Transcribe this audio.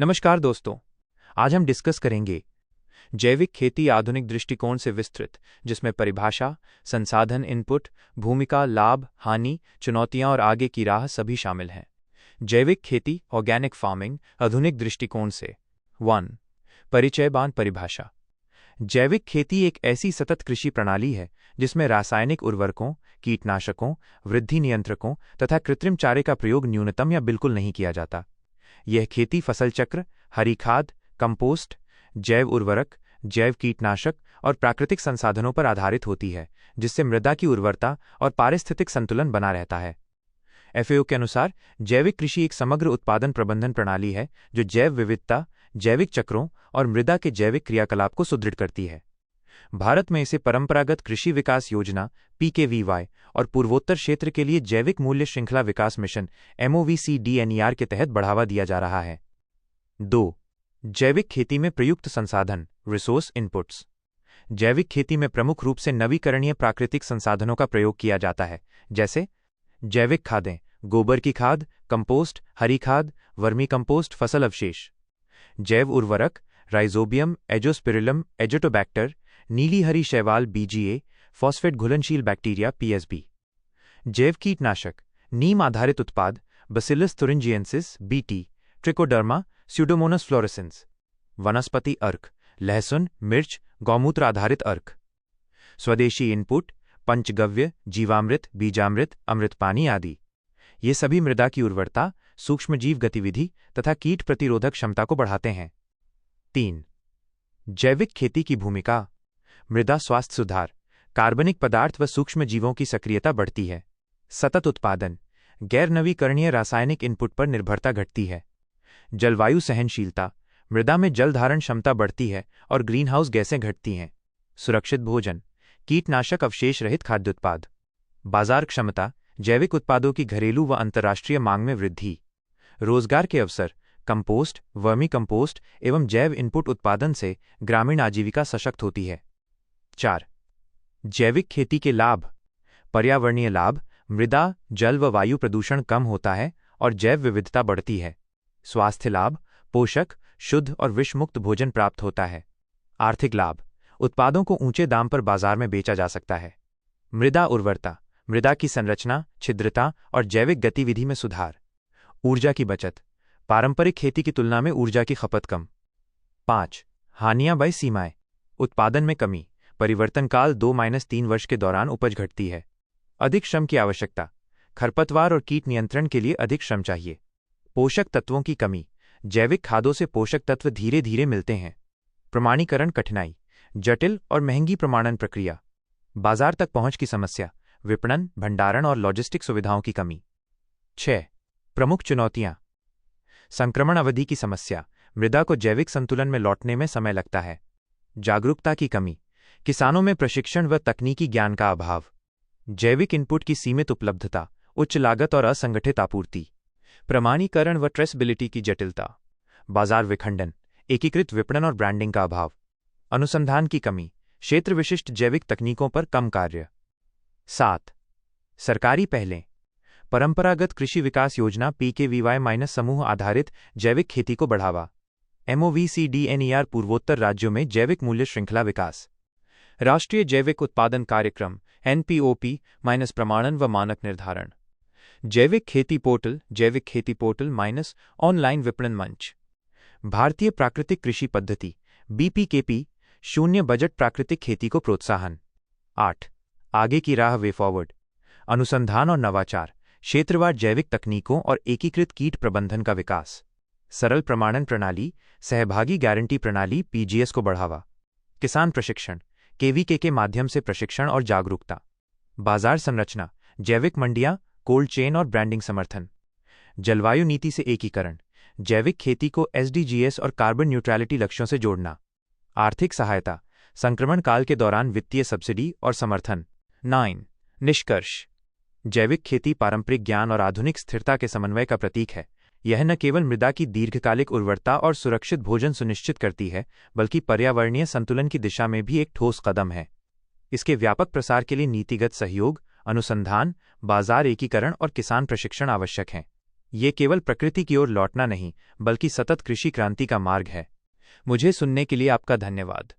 नमस्कार दोस्तों, आज हम डिस्कस करेंगे जैविक खेती आधुनिक दृष्टिकोण से विस्तृत, जिसमें परिभाषा, संसाधन इनपुट, भूमिका, लाभ, हानि, चुनौतियां और आगे की राह सभी शामिल हैं। जैविक खेती ऑर्गेनिक फार्मिंग आधुनिक दृष्टिकोण से 1. परिचयबान परिभाषा। जैविक खेती एक ऐसी सतत कृषि प्रणाली है जिसमें रासायनिक उर्वरकों, कीटनाशकों, वृद्धि नियंत्रकों तथा कृत्रिम चारे का प्रयोग न्यूनतम या बिल्कुल नहीं किया जाता। यह खेती फसल चक्र, हरी खाद, कंपोस्ट, जैव उर्वरक, जैव कीटनाशक और प्राकृतिक संसाधनों पर आधारित होती है, जिससे मृदा की उर्वरता और पारिस्थितिक संतुलन बना रहता है। एफएओ के अनुसार जैविक कृषि एक समग्र उत्पादन प्रबंधन प्रणाली है जो जैव विविधता, जैविक चक्रों और मृदा के जैविक क्रियाकलाप को सुदृढ़ करती है। भारत में इसे परंपरागत कृषि विकास योजना (PKVY) और पूर्वोत्तर क्षेत्र के लिए जैविक मूल्य श्रृंखला विकास मिशन (MOVCDNER) के तहत बढ़ावा दिया जा रहा है। 2. जैविक खेती में प्रयुक्त संसाधन रिसोर्स इनपुट्स। जैविक खेती में प्रमुख रूप से नवीकरणीय प्राकृतिक संसाधनों का प्रयोग किया जाता है, जैसे जैविक खादें, गोबर की खाद, कंपोस्ट, हरी खाद, वर्मी कंपोस्ट, फसल अवशेष। जैव उर्वरक राइजोबियम, एजोस्पिरिलम, एजोटोबैक्टर, नीली हरी शैवाल BGA, फॉस्फेट घुलनशील बैक्टीरिया PSB। जैव कीटनाशक नीम आधारित उत्पाद bacillus thuringiensis BT, trichoderma, pseudomonas fluorescens. वनस्पति अर्क लहसुन, मिर्च, गौमूत्र आधारित अर्क। स्वदेशी इनपुट पंचगव्य, जीवामृत, बीजामृत, अमृत पानी आदि। ये सभी मृदा की उर्वरता, सूक्ष्मजीव गतिविधि तथा कीट प्रतिरोधक क्षमता को बढ़ाते हैं। 3. जैविक खेती की भूमिका। मृदा स्वास्थ्य सुधार, कार्बनिक पदार्थ व सूक्ष्म जीवों की सक्रियता बढ़ती है। सतत उत्पादन, गैर नवीकरणीय रासायनिक इनपुट पर निर्भरता घटती है। जलवायु सहनशीलता, मृदा में जल धारण क्षमता बढ़ती है और ग्रीनहाउस गैसें घटती हैं। सुरक्षित भोजन, कीटनाशक अवशेष रहित खाद्य उत्पाद। बाजार क्षमता, जैविक उत्पादों की घरेलू व अंतर्राष्ट्रीय मांग में वृद्धि। रोजगार के अवसर, कंपोस्ट, वर्मी कंपोस्ट एवं जैव इनपुट उत्पादन से ग्रामीण आजीविका सशक्त होती है। 4. जैविक खेती के लाभ। पर्यावरणीय लाभ, मृदा, जल व वायु प्रदूषण कम होता है और जैव विविधता बढ़ती है। स्वास्थ्य लाभ, पोषक, शुद्ध और विषमुक्त भोजन प्राप्त होता है। आर्थिक लाभ, उत्पादों को ऊंचे दाम पर बाजार में बेचा जा सकता है। मृदा उर्वरता, मृदा की संरचना, छिद्रता और जैविक गतिविधि में सुधार। ऊर्जा की बचत, पारंपरिक खेती की तुलना में ऊर्जा की खपत कम। 5. हानियां व सीमाएं। उत्पादन में कमी, परिवर्तन काल 2-3 वर्ष के दौरान उपज घटती है। अधिक श्रम की आवश्यकता, खरपतवार और कीट नियंत्रण के लिए अधिक श्रम चाहिए। पोषक तत्वों की कमी, जैविक खादों से पोषक तत्व धीरे धीरे मिलते हैं। प्रमाणीकरण कठिनाई, जटिल और महंगी प्रमाणन प्रक्रिया। बाजार तक पहुंच की समस्या, विपणन, भंडारण और लॉजिस्टिक सुविधाओं की कमी। 6. प्रमुख चुनौतियां। संक्रमण अवधि की समस्या, मृदा को जैविक संतुलन में लौटने में समय लगता है। जागरूकता की कमी, किसानों में प्रशिक्षण व तकनीकी ज्ञान का अभाव। जैविक इनपुट की सीमित उपलब्धता, उच्च लागत और असंगठित आपूर्ति। प्रमाणीकरण व ट्रेसेबिलिटी की जटिलता। बाजार विखंडन, एकीकृत विपणन और ब्रांडिंग का अभाव। अनुसंधान की कमी, क्षेत्र विशिष्ट जैविक तकनीकों पर कम कार्य। 7. सरकारी पहलें। परंपरागत कृषि विकास योजना PKVY- समूह आधारित जैविक खेती को बढ़ावा। MOVCDNER पूर्वोत्तर राज्यों में जैविक मूल्य श्रृंखला विकास। राष्ट्रीय जैविक उत्पादन कार्यक्रम NPOP- प्रमाणन व मानक निर्धारण। जैविक खेती पोर्टल ऑनलाइन विपणन मंच। भारतीय प्राकृतिक कृषि पद्धति BPKP शून्य बजट प्राकृतिक खेती को प्रोत्साहन। 8. आगे की राह वे फॉरवर्ड। अनुसंधान और नवाचार, क्षेत्रवार जैविक तकनीकों और एकीकृत कीट प्रबंधन का विकास। सरल प्रमाणन प्रणाली, सहभागी गारंटी प्रणाली PGS को बढ़ावा। किसान प्रशिक्षण, KVK के माध्यम से प्रशिक्षण और जागरूकता। बाजार संरचना, जैविक मंडियां, कोल्ड चेन और ब्रांडिंग समर्थन। जलवायु नीति से एकीकरण, जैविक खेती को SDGs और कार्बन न्यूट्रलिटी लक्ष्यों से जोड़ना। आर्थिक सहायता, संक्रमण काल के दौरान वित्तीय सब्सिडी और समर्थन। 9. निष्कर्ष। जैविक खेती पारंपरिक ज्ञान और आधुनिक स्थिरता के समन्वय का प्रतीक है। यह न केवल मृदा की दीर्घकालिक उर्वरता और सुरक्षित भोजन सुनिश्चित करती है, बल्कि पर्यावरणीय संतुलन की दिशा में भी एक ठोस कदम है। इसके व्यापक प्रसार के लिए नीतिगत सहयोग, अनुसंधान, बाजार एकीकरण और किसान प्रशिक्षण आवश्यक हैं। ये केवल प्रकृति की ओर लौटना नहीं, बल्कि सतत कृषि क्रांति का मार्ग है। मुझे सुनने के लिए आपका धन्यवाद।